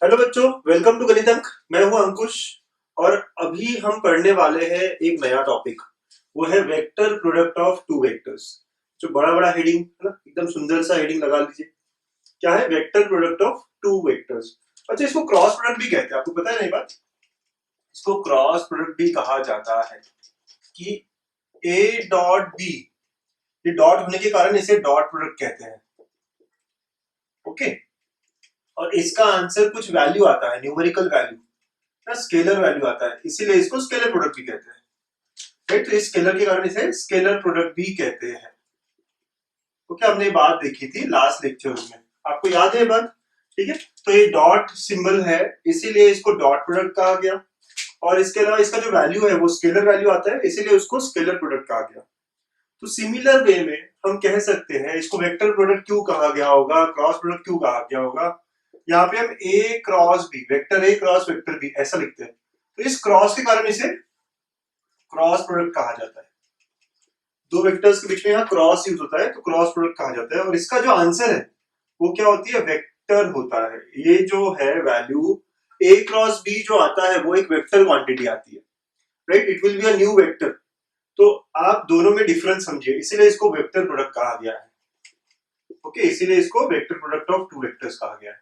Hello बच्चों, welcome to गणित अंक। मैं हूं अंकुश और अभी हम पढ़ने वाले हैं एक नया टॉपिक। वो है vector product of two vectors. जो बड़ा बड़ा हेडिंग है ना, एकदम सुंदर सा हेडिंग लगा लीजिए। क्या है? Vector product of two vectors. अच्छा, इसको क्रॉस प्रोडक्ट भी कहते हैं। आपको पता है नहीं बात? इसको क्रॉस प्रोडक्ट भी कहा जाता है कि ए डॉट बी, ये डॉट होने के कारण इसे डॉट प्रोडक्ट कहते हैं। ओके, और इसका आंसर कुछ वैल्यू आता है, न्यूमेरिकल वैल्यू ना, स्केलर वैल्यू आता है, इसीलिए इसको स्केलर प्रोडक्ट भी कहते हैं। राइट, तो इस स्केलर के कारण इसे स्केलर प्रोडक्ट भी कहते हैं। तो क्या हमने बात देखी थी लास्ट लेक्चर में, आपको याद है बात? ठीक है, तो ये डॉट सिंबल है, इसीलिए इसको डॉट प्रोडक्ट कहा गया। और इसके अलावा इसका जो वैल्यू है वो स्केलर वैल्यू आता है, इसीलिए उसको स्केलर प्रोडक्ट कहा गया। तो सिमिलर वे में हम कह सकते हैं इसको वेक्टर प्रोडक्ट क्यों कहा गया होगा, क्रॉस प्रोडक्ट क्यों कहा गया होगा। यहाँ पे हम A cross B, vector A cross vector B ऐसा लिखते हैं, तो इस क्रॉस के कारण इसे क्रॉस प्रोडक्ट कहा जाता है। दो वेक्टर्स के बीच में यहाँ क्रॉस यूज होता है तो क्रॉस प्रोडक्ट कहा जाता है। और इसका जो आंसर है वो क्या होती है? वेक्टर होता है। ये जो है वैल्यू ए क्रॉस बी जो आता है वो एक वेक्टर क्वांटिटी आती है। Right, it will be a new vector. तो आप दोनों में डिफरेंस समझिए, इसीलिए इसको वेक्टर प्रोडक्ट कहा गया है। ओके, इसीलिए इसको vector product of two vectors कहा गया है।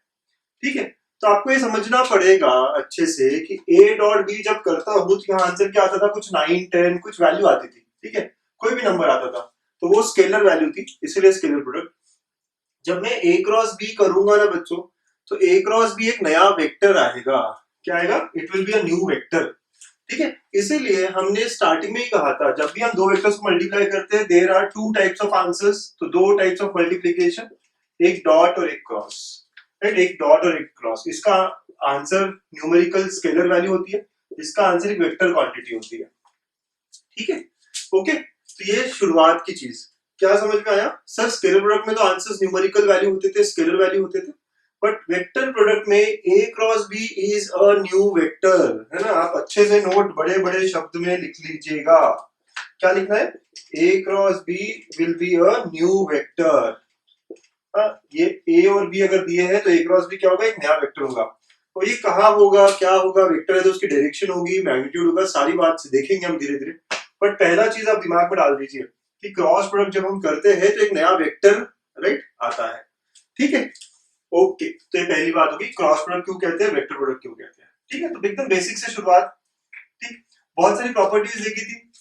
ठीक है, तो आपको ये समझना पड़ेगा अच्छे से कि ए डॉट बी जब करता हूं तो यहाँ आंसर क्या आता था? कुछ 9 10 कुछ वैल्यू आती थी। ठीक है, कोई भी नंबर आता था, तो वो स्केलर वैल्यू थी, इसीलिए स्केलर प्रोडक्ट। जब मैं ए क्रॉस बी करूंगा ना बच्चों, तो ए क्रॉस बी एक नया वेक्टर आएगा। क्या आएगा? It will be a new vector. ठीक है, इसीलिए हमने स्टार्टिंग में ही कहा था जब भी हम दो वेक्टर्स को मल्टीप्लाई करते हैं there are two types of answers. तो दो टाइप्स ऑफ मल्टीप्लिकेशन, एक डॉट और एक क्रॉस। राइट, एक डॉट और एक क्रॉस, इसका आंसर न्यूमेरिकल स्केलर वैल्यू होती है, इसका आंसर एक वेक्टर क्वांटिटी होती है। ठीक है, ओके, तो ये शुरुआत की चीज क्या समझ में आया? सर स्केलर प्रोडक्ट में तो आंसर्स न्यूमेरिकल वैल्यू होते थे, स्केलर वैल्यू होते थे, बट वेक्टर प्रोडक्ट में A cross B is a new vector. है ना, आप अच्छे से नोट बड़े बड़े शब्द में लिख लीजिएगा। क्या लिखना है? A cross B will be a new vector. ये ए और बी अगर दिए हैं तो ए क्रॉस बी क्या होगा? एक नया वेक्टर होगा। तो ये कहाँ होगा, क्या होगा? वेक्टर है तो उसकी डायरेक्शन होगी, मैग्नीट्यूड होगा, सारी बात देखेंगे हम धीरे धीरे। बट पहला चीज आप दिमाग में डाल दीजिए कि क्रॉस प्रोडक्ट जब हम करते हैं तो एक नया वेक्टर राइट आता है। ठीक है, ओके, तो ये पहली बात होगी, क्रॉस प्रोडक्ट क्यों कहते हैं, वेक्टर प्रोडक्ट क्यों कहते हैं। ठीक है, तो एकदम बेसिक से शुरुआत। ठीक, बहुत सारी प्रॉपर्टीज देखी थी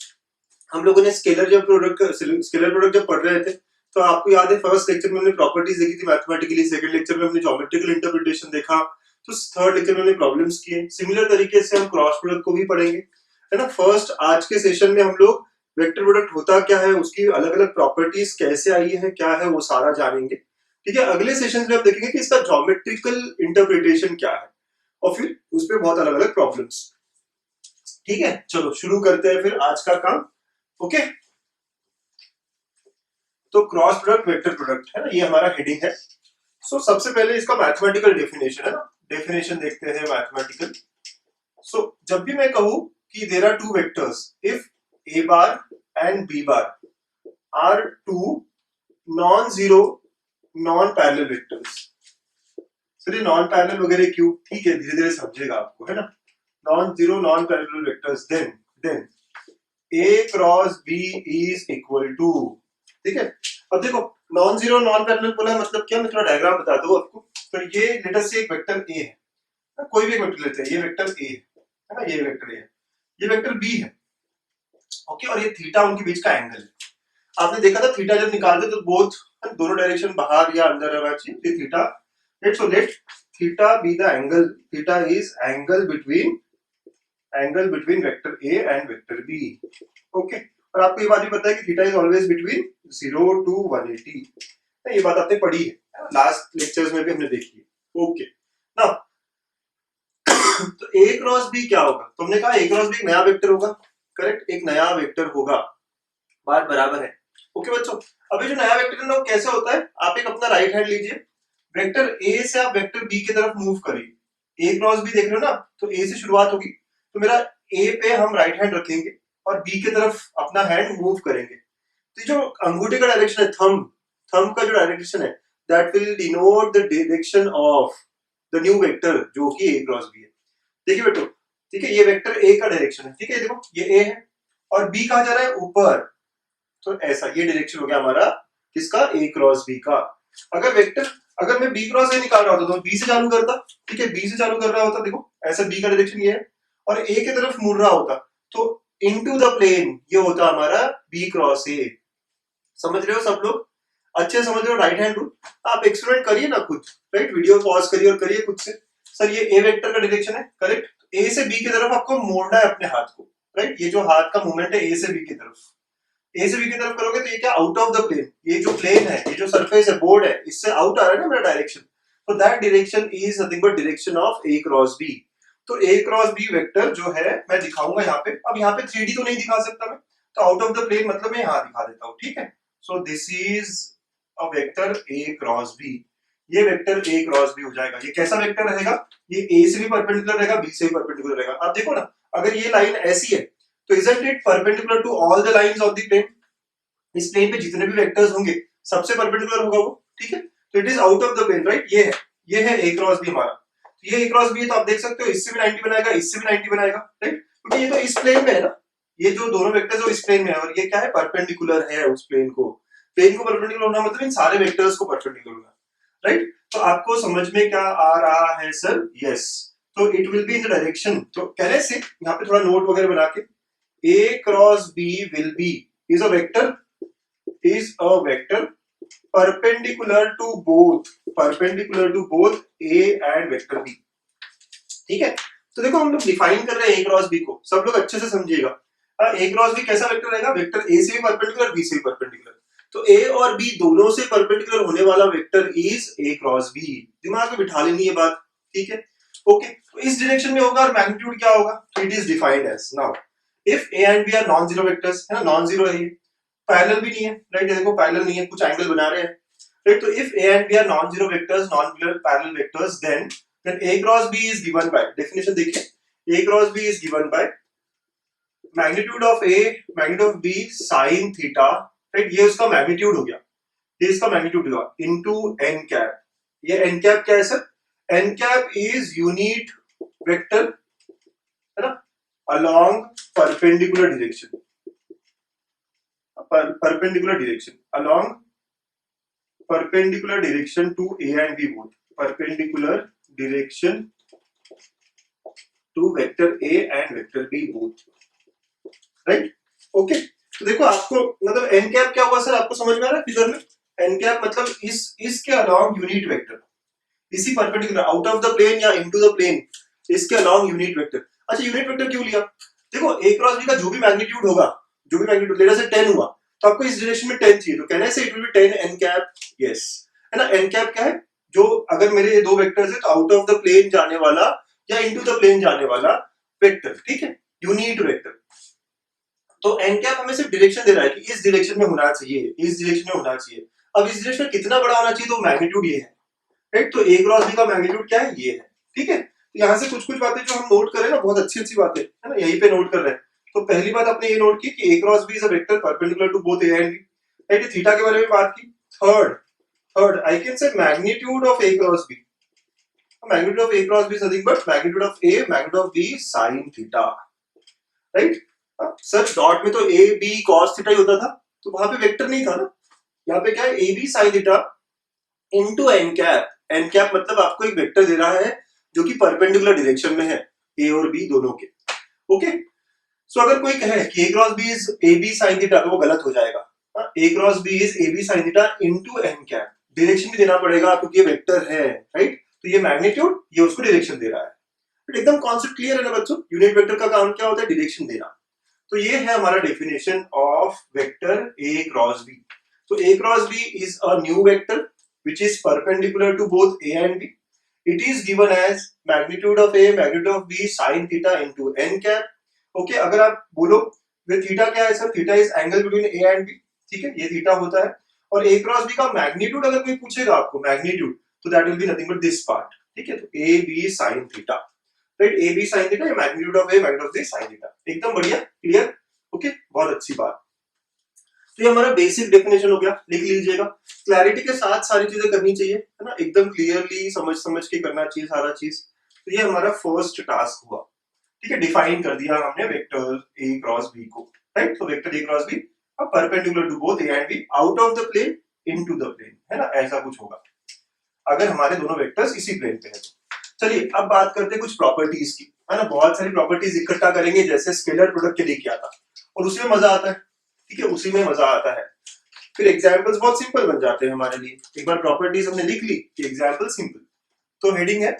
हम लोगों ने स्केलर प्रोडक्ट जब पढ़ रहे थे। तो आपको याद है फर्स्ट लेक्चर में हमने प्रॉपर्टीज देखी थी मैथमेटिकली, सेकंड लेक्चर में हमने ज्योमेट्रिकल इंटरप्रिटेशन देखा, तो थर्ड लेक्चर में हमने प्रॉब्लम्स किए। सिमिलर तरीके से हम क्रॉस प्रोडक्ट को भी पढ़ेंगे, है ना। फर्स्ट आज के सेशन में हम लोग वेक्टर प्रोडक्ट होता क्या है, उसकी अलग अलग प्रॉपर्टीज कैसे आई है, क्या है, वो सारा जानेंगे। ठीक है, अगले सेशन में हम देखेंगे कि इसका ज्योमेट्रिकल इंटरप्रिटेशन क्या है, और फिर उस पर बहुत अलग अलग प्रॉब्लम्स। ठीक है, चलो शुरू करते हैं फिर आज का काम। ओके, तो क्रॉस प्रोडक्ट वेक्टर प्रोडक्ट है ना, ये हमारा हेडिंग है। सो सबसे पहले इसका मैथमेटिकल डेफिनेशन है ना, डेफिनेशन देखते हैं मैथमेटिकल। सो जब भी मैं कहूं कि there are two vectors, if A bar and B bar are two non zero non parallel vectors. Sir ये नॉन पैरेलल वगैरह क्यों? ठीक है, धीरे धीरे समझेगा आपको, है ना। Non zero non parallel vectors, then A cross B is equal to. ठीक है, अब देखो नॉन जीरो नॉन पैरेलल बोला है मतलब क्या, मैं थोड़ा डायग्राम बताता हूँ आपको। तो ये लेट अस से एक वेक्टर ए है ना, कोई भी एक वेक्टर लेते हैं, ये वेक्टर ए है ना, ये वेक्टर ए है, ये वेक्टर बी है। ओके, और ये थीटा उनके बीच का एंगल है। आपने देखा था थीटा जब निकालते तो बोथ दोनों डायरेक्शन बाहर या अंदर रहना चाहिए, ये theta. Let theta be the angle, theta is angle between vector A and vector B. Okay, और आपको ये बात भी पता है कि theta is always between 0 to 180। ये बात आपने पढ़ी है, लास्ट लेक्चर्स में भी हमने देखी है। ओके, नाउ तो ए क्रॉस बी क्या होगा? तुमने कहा ए क्रॉस बी एक नया वेक्टर होगा, करेक्ट, एक नया वेक्टर होगा, बात बराबर है। ओके बच्चों, अभी जो नया वेक्टर है ना वो कैसे होता है? आप एक अपना राइट हैंड लीजिए, वेक्टर ए से आप वेक्टर बी की तरफ मूव करिए। ए क्रॉस बी देख रहे हो ना, तो ए से शुरुआत होगी, तो मेरा ए पे हम राइट हैंड रखेंगे और बी की तरफ अपना हैंड मूव करेंगे। तो जो अंगूठे का डायरेक्शन है, थंब का जो डायरेक्शन है, that will denote the direction of the new vector जो कि a क्रॉस b है। देखिए बेटो, ठीक है, ये वेक्टर a का डायरेक्शन है, ठीक है, देखो ये a है और b कहाँ जा रहा है, ऊपर, तो ऐसा ये डायरेक्शन हो गया हमारा किसका, a क्रॉस b का। अगर वेक्टर, अगर मैं b क्रॉस a निकाल रहा होता तो b से चालू करता, ठीक है, b से चालू कर रहा होता, देखो ऐसा b का डायरेक्शन ये है और a की तरफ मुड़ रहा होता, तो इनटू द प्लेन ये होता हमारा b क्रॉस a। समझ रहे हो सब लोग, अच्छे समझ रहे हो राइट हैंड रूल। आप एक्सपेरिमेंट करिए ना खुद, राइट, वीडियो पॉज करिए और करिए खुद से। सर ये a वेक्टर का डायरेक्शन है, करेक्ट, a से b की तरफ आपको मोड़ना है अपने हाथ को, राइट, ये जो हाथ का मूवमेंट है a से b की तरफ, ए से बी की तरफ करोगे तो ये क्या, आउट ऑफ द प्लेन, ये जो प्लेन है, ये जो सरफेस है, बोर्ड है, इससे आउट आ रहा है ना मेरा डायरेक्शन, तो that direction is nothing but direction of A cross B. तो ए क्रॉस बी वेक्टर जो है मैं दिखाऊंगा यहाँ पे, अब यहाँ पे 3D तो नहीं दिखा सकता मैं, तो आउट ऑफ द प्लेन मतलब मैं यहाँ दिखा देता हूँ, ठीक है। So this is a vector A cross b, ये वेक्टर ए क्रॉस बी हो जाएगा। ये कैसा वेक्टर रहेगा, ये ए से भी परपेंडिकुलर रहेगा, बी से भी परपेंडिकुलर रहेगा। आप देखो ना, अगर ये लाइन ऐसी है तो isn't it perpendicular to all the lines of the plane? इस प्लेन पे जितने भी वेक्टर्स होंगे सबसे परपेंडिकुलर होगा वो, ठीक है, तो it is out of the plane, right, ये है a क्रॉस b हमारा, तो ये a क्रॉस b है, तो आप देख सकते हो इससे भी 90 बनाएगा, इससे भी 90 बनाएगा, राइट, क्योंकि ये तो इस प्लेन में है ना, ये जो दोनों वेक्टर्स वो इस प्लेन में है और ये क्या है, परपेंडिकुलर है उस प्लेन को परपेंडिकुलर होना मतलब इन सारे वेक्टर्स को परपेंडिकुलर होना, राइट। तो आपको समझ में क्या आ रहा है सर, यस, तो it will be in the direction, तो कहने से यहाँ पे थोड़ा नोट वगैरह बना के, a cross b will be is a vector perpendicular to both a and vector b, ठीक है। तो देखो हम लोग डिफाइन कर रहे हैं a क्रॉस b को, सब लोग अच्छे से समझिएगा। a क्रॉस b कैसा वेक्टर रहेगा, वेक्टर a से भी परपेंडिकुलर, b से भी परपेंडिकुलर, तो a और b दोनों से परपेंडिकुलर होने वाला vector is a cross b। दिमाग में बिठा लेनी है बात, ठीक है, ओके। तो इस डायरेक्शन में होगा और मैग्नीट्यूड क्या होगा, it is defined as, now if a and b are non zero vectors, है ना, नॉन जीरो है, ये पैरेलल भी नहीं है, राइट, देखो पैरेलल नहीं है, कुछ एंगल बना रहे हैं, राइट, तो if a and b are non zero vectors, non parallel vectors, then a cross b is given by, definition देखिए, a cross b is given by magnitude of a magnitude of b sin theta, right, ये उसका magnitude हो गया, ये इसका magnitude हुआ, into n cap. ये n cap क्या है sir, n cap is unit vector, है ना, along perpendicular direction, along perpendicular direction to a and b both, perpendicular direction to vector a and vector b both, right, okay। तो देखो आपको मतलब n cap क्या हुआ सर, आपको समझ में आ रहा है फिगर में, n कैप मतलब इसके along यूनिट वेक्टर, इसी perpendicular out of the plane या इनटू द प्लेन, इसके along यूनिट वेक्टर। अच्छा यूनिट वेक्टर क्यों लिया, देखो a क्रॉस b का जो भी मैग्नीट्यूड होगा, जो भी मैग्नीट्यूड लेटर से 10 हुआ, तो आपको इस डायरेक्शन में 10 चाहिए, तो कहने से it will B 10 n cap, yes, है ना। n कैप क्या है, जो अगर मेरे ये दो वेक्टर्स है तो आउट ऑफ द प्लेन जाने वाला या इनटू द प्लेन जाने वाला वेक्टर, ठीक है, यूनिट वेक्टर। तो n कैप हमें सिर्फ डायरेक्शन दे रहा है कि इस डायरेक्शन में होना चाहिए, इस डायरेक्शन में होना चाहिए। अब इस डायरेक्शन में कितना बड़ा होना चाहिए, तो मैग्नीट्यूड ये है, राइट, तो a क्रॉस b का मैग्नीट्यूड क्या है, ये है, ठीक है। यहाँ से कुछ कुछ बातें जो हम नोट करें ना, बहुत अच्छी अच्छी बातें है ना, यहीं पे नोट कर रहे हैं। तो पहली बात आपने ये नोट की कि a cross b is a vector perpendicular to both a and b, right, theta के बारे में बात की। Third I can say magnitude of a cross b, magnitude of a cross b is nothing but magnitude of a magnitude of b sin theta, right. Sir dot में तो a b cos theta ही होता था, तो वहां पे vector नहीं था ना, यहाँ पे क्या है, a b sin theta into n cap. n cap मतलब आपको एक वेक्टर दे रहा है जो कि परपेंडिकुलर डायरेक्शन में है a और b दोनों के, ओके। सो अगर कोई कहे कि a cross b is ab sin theta तो वो गलत हो जाएगा, a cross b is ab sin theta into n cap, direction भी देना पड़ेगा क्योंकि ये वेक्टर है, राइट, तो ये मैग्नीट्यूड, ये उसको डायरेक्शन दे रहा है, एकदम कॉन्सेप्ट क्लियर है ना बच्चों। यूनिट वेक्टर का काम क्या होता है, डायरेक्शन देना। तो ये है हमारा definition of vector a cross b। तो a cross b is a new vector which is perpendicular to both a and b. It is given as magnitude of a magnitude of b sin theta into n cap. Okay, अगर आप बोलो वे theta क्या है sir, theta is angle between a and b, ठीक है, ये theta होता है। और a क्रॉस b का मैग्नीट्यूड अगर कोई पूछेगा आपको मैग्नीट्यूड, तो that will be nothing but this part, ठीक है, तो a b sin theta, right, a b sin theta magnitude of a magnitude of b sin theta, एकदम बढ़िया, क्लियर, ओके, बहुत अच्छी बात। तो ये हमारा बेसिक डेफिनेशन हो गया, लिख लीजिएगा। क्लैरिटी के साथ सारी चीजें करनी चाहिए, है ना, एकदम क्लियरली समझ समझ के करना चाहिए सारा चीज। तो ये हमारा फर्स्ट टास्क हुआ, ठीक है। डिफाइन कर दिया हमने वेक्टर ए क्रॉस बी को, राइट। तो vector A cross b perpendicular to both a and b out of the plane into the plane, है ना, ऐसा कुछ होगा अगर हमारे दोनों वेक्टर्स इसी प्लेन पे है। चलिए अब बात करते हैं कुछ प्रॉपर्टीज की, है ना। बहुत सारी प्रॉपर्टीज इकट्ठा करेंगे, जैसे स्केलर प्रोडक्ट के लिए किया था, और उसी में मजा आता है, ठीक है, उसी में मजा आता है। फिर एग्जाम्पल्स बहुत सिंपल बन जाते हैं हमारे लिए। एक बार प्रॉपर्टीज हमने लिख ली कि एग्जाम्पल सिंपल, तो हेडिंग है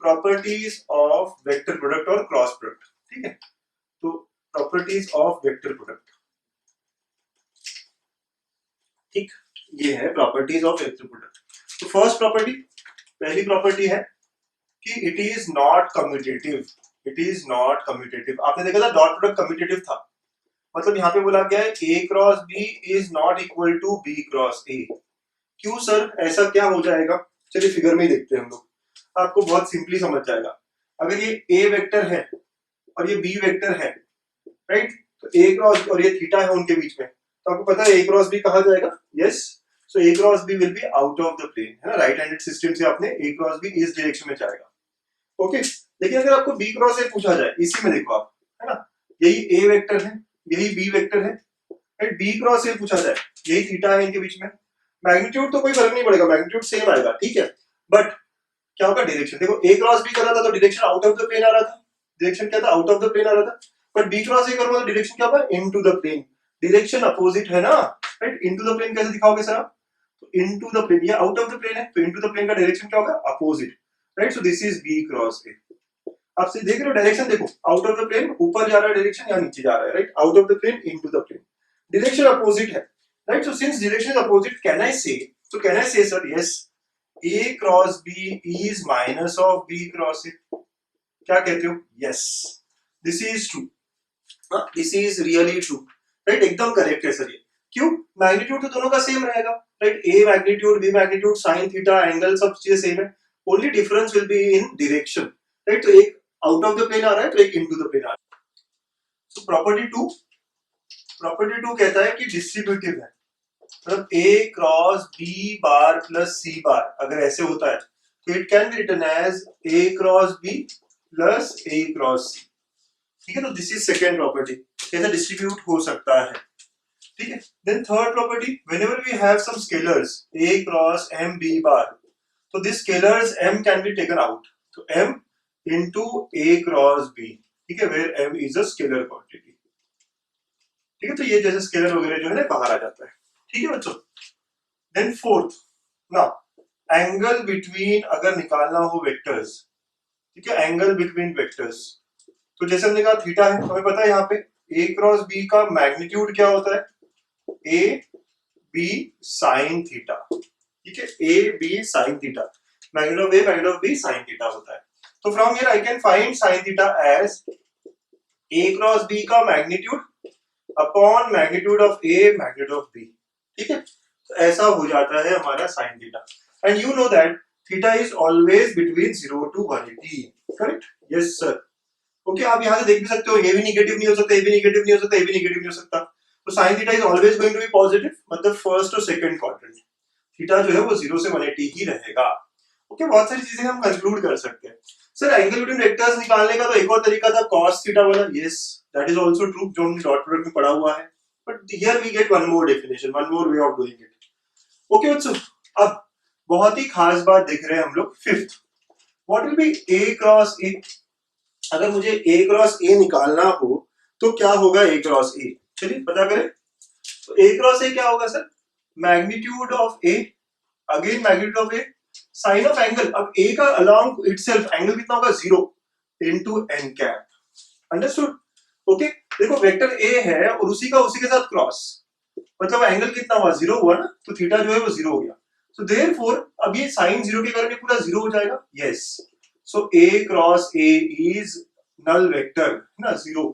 प्रॉपर्टीज ऑफ वेक्टर प्रोडक्ट और क्रॉस प्रोडक्ट, ठीक है। तो प्रॉपर्टीज ऑफ वेक्टर प्रोडक्ट, ठीक, ये है प्रॉपर्टीज ऑफ वेक्टर प्रोडक्ट। तो फर्स्ट प्रॉपर्टी, पहली प्रॉपर्टी है कि it is not commutative. It is not commutative. आपने देखा था डॉट प्रोडक्ट कम्यूटेटिव था, मतलब यहाँ पे बोला गया है A cross B is not equal to B cross A. क्यों सर, ऐसा क्या हो जाएगा? चलिए फिगर में ही देखते हैं हम लोग, आपको बहुत सिंपली समझ जाएगा। अगर ये ए वेक्टर है और ये बी वेक्टर है, राइट, तो ए क्रॉस और ये थीटा है उनके बीच में, तो आपको पता है ए क्रॉस बी कहा जाएगा, yes. So a cross B will be out of the plane, है ना। राइट हैंडेड सिस्टम से आपने ए क्रॉस बी इस डायरेक्शन में जाएगा, ओके। लेकिन अगर आपको बी क्रॉस ए पूछा जाए, इसी में देखो आप, है ना, यही ए वेक्टर है, यही बी वेक्टर है, राइट। बी क्रॉस ए पूछा जाए, यही थीटा है इनके बीच में, मैग्नीट्यूड तो कोई फर्क नहीं पड़ेगा, मैग्नीट्यूड सेम आएगा, ठीक है। बट क्या होगा, डायरेक्शन देखो, ए क्रॉस बी कर रहा था तो direction out of the plane आ रहा था, डायरेक्शन क्या था, आउट ऑफ द प्लेन आ रहा था। बट बी क्रॉस ए करूंगा तो डायरेक्शन क्या होगा, into the plane, direction opposite है ना, राइट। इनटू द प्लेन कैसे दिखाओगे सर आप, तो इनटू द प्लेन, ये आउट ऑफ द प्लेन है, तो इनटू द प्लेन का डायरेक्शन क्या होगा, opposite, right. So this is b cross a. आप देख रहे हो डायरेक्शन, देखो आउट ऑफ द प्लेन ऊपर जा रहा है डायरेक्शन या नीचे जा रहा है, right. Out of the plane into the plane, direction opposite है, right. So since direction is opposite, can I say, so can I say sir, yes, A cross B is minus of B cross A? क्या कहते हो? Yes, this is true, this is really true, right, एकदम correct है sir ये। क्यों? Magnitude तो दोनों का सेम रहेगा, right. A magnitude, B magnitude, sine theta, angle सब चीजें सेम है, only difference will be in direction, right. तो एक आउट ऑफ द प्लेन आ रहा है तो एक इनटू द प्लेन आ रहा है। सो प्रॉपर्टी टू कहता है कि डिस्ट्रीब्यूटिव है, मतलब A cross B bar plus C bar अगर ऐसे होता है तो it can be written as A cross B plus A cross C, ठीक है। तो दिस इज सेकेंड प्रॉपर्टी, कैसे डिस्ट्रीब्यूट हो सकता है, ठीक है। Then third property, whenever we have some scalars A cross M B bar, तो this scalars M can be taken out, तो M into A cross B, ठीक है, where m is a scalar quantity, ठीक है। तो ये जैसे scalar वगैरह जो है ना बाहर आ जाता है, ठीक है बच्चों। Then fourth, now angle between अगर निकालना हो वेक्टर्स, ठीक है, एंगल बिटवीन वेक्टर्स, तो जैसे हमने कहा थीटा है, हमें पता है यहाँ पे ए क्रॉस बी का मैग्नीट्यूड क्या होता है, ए बी साइन थीटा, ठीक है, A B sine theta, magnitude of A magnitude of B sine theta होता है। तो from here I can find sine theta as A cross B का magnitude upon magnitude of A magnitude of B, ठीक है। तो ऐसा हो जाता है हमारा sine theta, and you know that theta is always between 0 to 180, correct, yes sir, okay. आप यहां से देख भी सकते हो, ये भी नेगेटिव नहीं हो सकता, ये भी नेगेटिव नहीं हो सकता, ये भी नेगेटिव नहीं हो सकता, तो sine theta is always going to be positive, मतलब फर्स्ट और सेकंड क्वाड्रेंट थीटा जो है वो 0 से 180 ही रहेगा, ओके। बहुत सारी चीजें हम कंक्लूड कर सकते हैं। सर एंगल बिटवीन वेक्टर्स निकालने का तो एक और तरीका था cos थीटा वाला, yes that is also true, जो हमने डॉट प्रोडक्ट में पढ़ा हुआ है, but here we get one more definition, one more way of doing it, okay बच्चों। अब बहुत ही खास बात देख रहे हैं हम लोग, fifth, what will B a cross a। अगर मुझे a क्रॉस a निकालना हो तो क्या होगा a क्रॉस a, चलिए पता करें। तो a क्रॉस a क्या होगा sir, magnitude of a, again magnitude of a, sine of angle, अब a का अलोंग इटसेल्फ एंगल कितना होगा, 0 into n cap, understood, okay. देखो वेक्टर a है और उसी के साथ क्रॉस, मतलब एंगल कितना हुआ, 0 हुआ ना, तो थीटा जो है वो 0 हो गया, so therefore अब ये साइन 0 के कारण ये पूरा 0 हो जाएगा, yes. So a cross a is null vector, है ना, 0,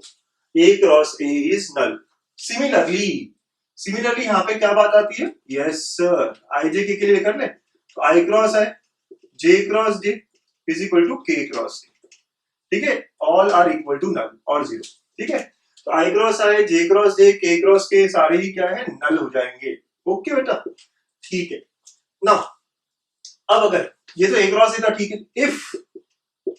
a cross a is null. Similarly यहाँ पे क्या बात आती है, यस सर, i j के लिए कर ले, तो i क्रॉस है j cross j is equal to k cross k, ठीक है, all are equal to null और 0, ठीक है। तो आई क्रॉस आई, जे क्रॉस जे, के क्रॉस के सारे ही क्या है, नल हो जाएंगे। ओके बेटा, ठीक है ना। अब अगर ये तो ए क्रॉस ए था, ठीक है, if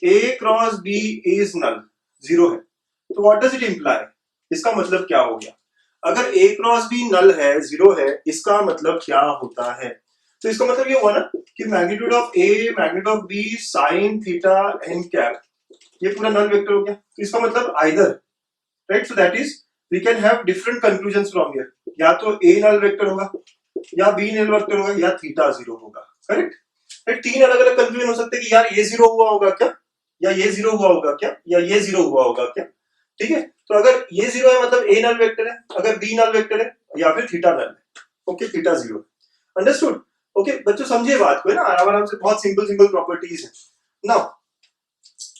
a cross B is null, zero है, तो व्हाट डज इट इंप्लाई, इसका मतलब क्या हो गया, अगर ए क्रॉस बी नल है, जीरो है, इसका मतलब क्या होता है, तो इसका मतलब ये हुआ ना कि magnitude of A, magnitude of B, sine theta n cap, ये पूरा नल वेक्टर हो गया। तो इसका मतलब either, right, so that is we can have different conclusions from here, या तो ए नल वेक्टर होगा, या बी नल वेक्टर होगा, या थीटा जीरो होगा, करेक्ट। तीन अलग अलग कंक्लूजन हो सकते हैं कि यार ये जीरो हुआ होगा क्या, या ये जीरो हुआ होगा क्या, या ये जीरो हुआ होगा क्या, ठीक है। तो अगर ये जीरो है मतलब ए नल वेक्टर है, अगर बी नल वेक्टर है, या फिर थीटा नल है, okay, theta zero, understood. Okay बच्चों, समझिए बात को है ना, आराम आराम से, बहुत सिंपल सिंपल प्रॉपर्टीज है ना।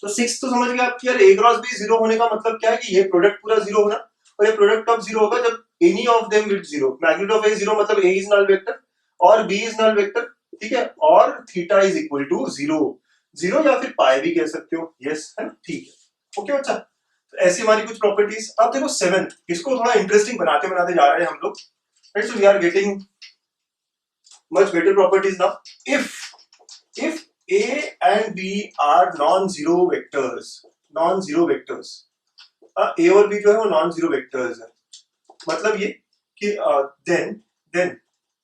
तो सिक्स तो समझ गए आप कि यार ए क्रॉस बी जीरो होने का मतलब क्या है, कि ये प्रोडक्ट पूरा जीरो होना, और ये प्रोडक्ट कब जीरो होगा, जब any of them will zero, magnitude of a zero मतलब ए इज नल वेक्टर और बी इज नल वेक्टर, ठीक है, और theta is equal to zero, zero या फिर पाई भी कह सकते हो, यस है ना, ठीक है। ओके बच्चा, तो ऐसी हमारी कुछ प्रॉपर्टीज। अब देखो सेवन, इसको थोड़ा इंटरेस्टिंग बनाते बनाते जा रहे हैं हम लोग, right, so we are getting much better properties now. If A and B are non-zero vectors, non-zero vectors, A और B जो है वो non-zero vectors है, मतलब ये कि then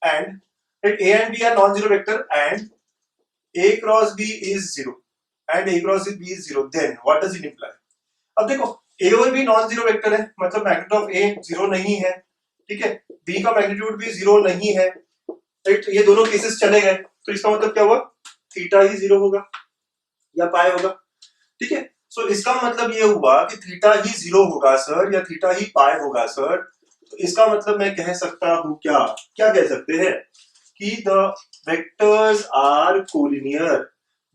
and A and B are non-zero vector and A cross B is zero and A cross B is zero, then what does it imply? अब देखो A और B non-zero vector है, मतलब magnitude of A zero नहीं है, ठीक है, B का मैग्नीट्यूड भी जीरो नहीं है, राइट, ये दोनों केसेस चले गए, तो इसका मतलब क्या हुआ, थीटा ही जीरो होगा या पाई होगा, ठीक है। सो इसका मतलब ये हुआ कि थीटा ही जीरो होगा सर, या थीटा ही पाई होगा सर, तो इसका मतलब मैं कह सकता हूं क्या, क्या कह सकते हैं, कि the vectors are collinear,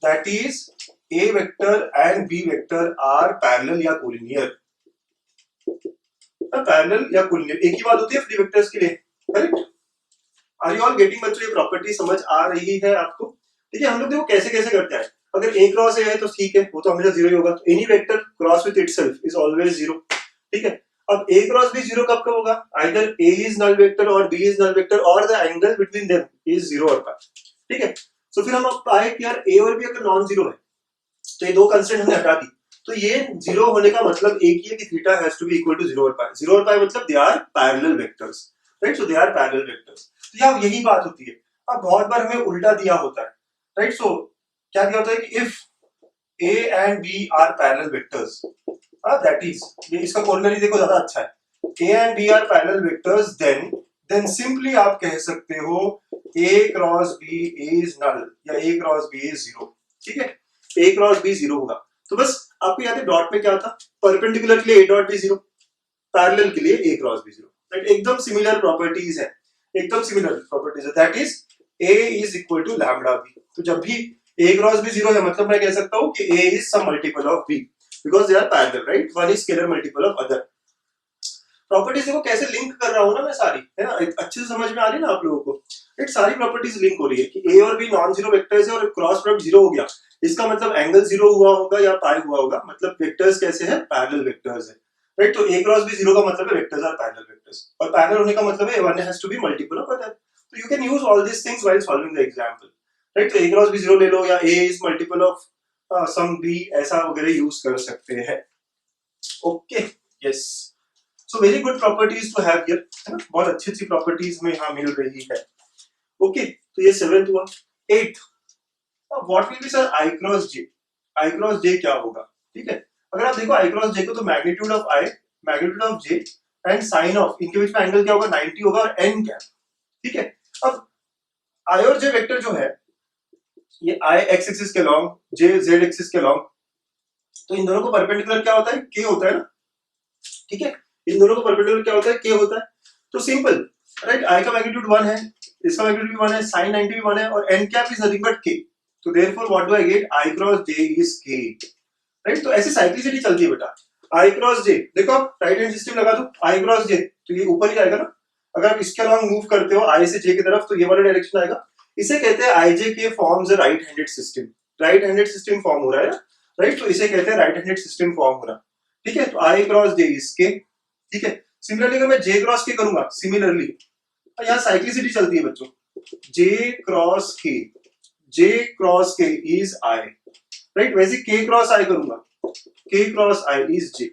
that is a vector and b vector are parallel या कोलिनियर, पैरेलल या कोलिनियर एक ही बात होती है फ्री वेक्टर्स के लिए, correct. Are you all getting बच्चों, ये प्रॉपर्टी समझ आ रही है आपको, ठीक है। हम लोग देखो कैसे कैसे करते हैं, अगर ए क्रॉस ए है तो ठीक है, वो तो हमेशा जीरो ही होगा, तो any vector cross with itself is always zero, ठीक है। अब ए क्रॉस बी जीरो कब कब होगा, either a is null vector और बी इज नल वेक्टर और the angle between them is zero और पाई, ठीक है। सो फिर हम अब पाए कि यार ए और बी अगर नॉन जीरो है, तो ये दो कंस्ट्रेंट हमने हटा दी, तो ये जीरो होने का मतलब एक ही है कि theta has to be equal to zero और पाई, जीरो और पाई मतलब they are parallel vectors, right, so they are parallel vectors. तो यहाँ यही बात होती है। अब बहुत बार हमें उल्टा दिया होता है, राइट, सो क्या दिया होता है कि if A and B are parallel vectors, that is, ये इसका कॉर्नरी देखो ज्यादा अच्छा है, A and B are parallel vectors, then simply आप कह सकते हो A cross B is null या A cross B is zero, ठीक है, A cross B जीरो होगा। तो बस आपको याद है डॉट में क्या था, परपेंडिकुलर के लिए A dot B zero, parallel के लिए A cross B zero, right, एकदम सिमिलर प्रॉपर्टीज है, एकदम सिमिलर प्रॉपर्टीज है, that is A is equal to lambda B। तो जब भी A क्रॉस B जीरो है, मतलब मैं कह सकता हूँ कि A is some multiple of B because they are parallel, right? One is scalar multiple of other। Properties देखो कैसे लिंक कर रहा हूँ ना मैं सारी, है ना, अच्छे से समझ में आ रही है ना आप लोगों को, एक सारी प्रॉपर्टीज लिंक हो रही है कि A और B नॉन जीरो वेक्टर्स है और क्रॉस प्रोडक्ट जीरो हो गया, इसका मतलब एंगल जीरो हुआ होगा या पाई हुआ होगा, मतलब वेक्टर्स कैसे है, पैरेलल वेक्टर्स है, राइट। तो A क्रॉस B जीरो का मतलब है वेक्टर्स आर पैरेलल वेक्टर्स, और पैरेलल होने का मतलब है one has to be multiple of other. तो you can use all this things while solving the example, right. तो A क्रॉस B जीरो ले लो, या A is multiple of some B, ऐसा वगैरह यूज कर सकते हैं। Okay, yes, so very good properties to have here, है ना, बहुत अच्छी अच्छी प्रॉपर्टीज हमें यहाँ मिल रही है। ओके, तो ये सेवेंथ हुआ। Eighth, what will be sir I cross J, I cross J क्या होगा, ठीक है। अगर आप देखो आई क्रॉस जे को, तो magnitude of i, magnitude of j and sine of, इनके बीच में एंगल क्या होगा, 90 होगा, और एन क्या, ठीक है। अब आई और जे वेक्टर जो है, ये आई एक्स एक्सिस के लॉन्ग, जे जेड एक्सिस के लॉन्ग, तो इन दोनों को परपेंडिकुलर क्या होता है, के होता है ना, ठीक है, इन दोनों को परपेंडिकुलर क्या होता है, के होता है। तो सिंपल, राइट, आई का मैग्नीट्यूड 1 है, इसका मैग्नीट्यूड भी 1 है, sin 90 भी 1 है, और n cap is nothing but k, तो therefore what do I get, I cross j is k, right. तो ऐसी साइक्लिसिटी चलती है बेटा, आई क्रॉस j, देखो आप राइट हैंड सिस्टम लगा दो, आई क्रॉस j, तो ये ऊपर ही जाएगा ना, अगर आप इसके अलॉन्ग मूव करते हो i से j की तरफ, तो ये वाला डायरेक्शन आएगा, इसे कहते हैं ijk forms a right handed system, right handed system form हो रहा है ना, राइट, तो इसे कहते हैं राइट हैंडेड सिस्टम फॉर्म हो रहा, ठीक है। तो आई क्रॉस j इज k, ठीक है। सिमिलरली अगर मैं जे क्रॉस के करूंगा, सिमिलरली यहाँ साइक्लिसिटी चलती है बच्चों, जे क्रॉस के इज आई, राइट। वैसे के क्रॉस आई करूंगा, के क्रॉस आई इज जे,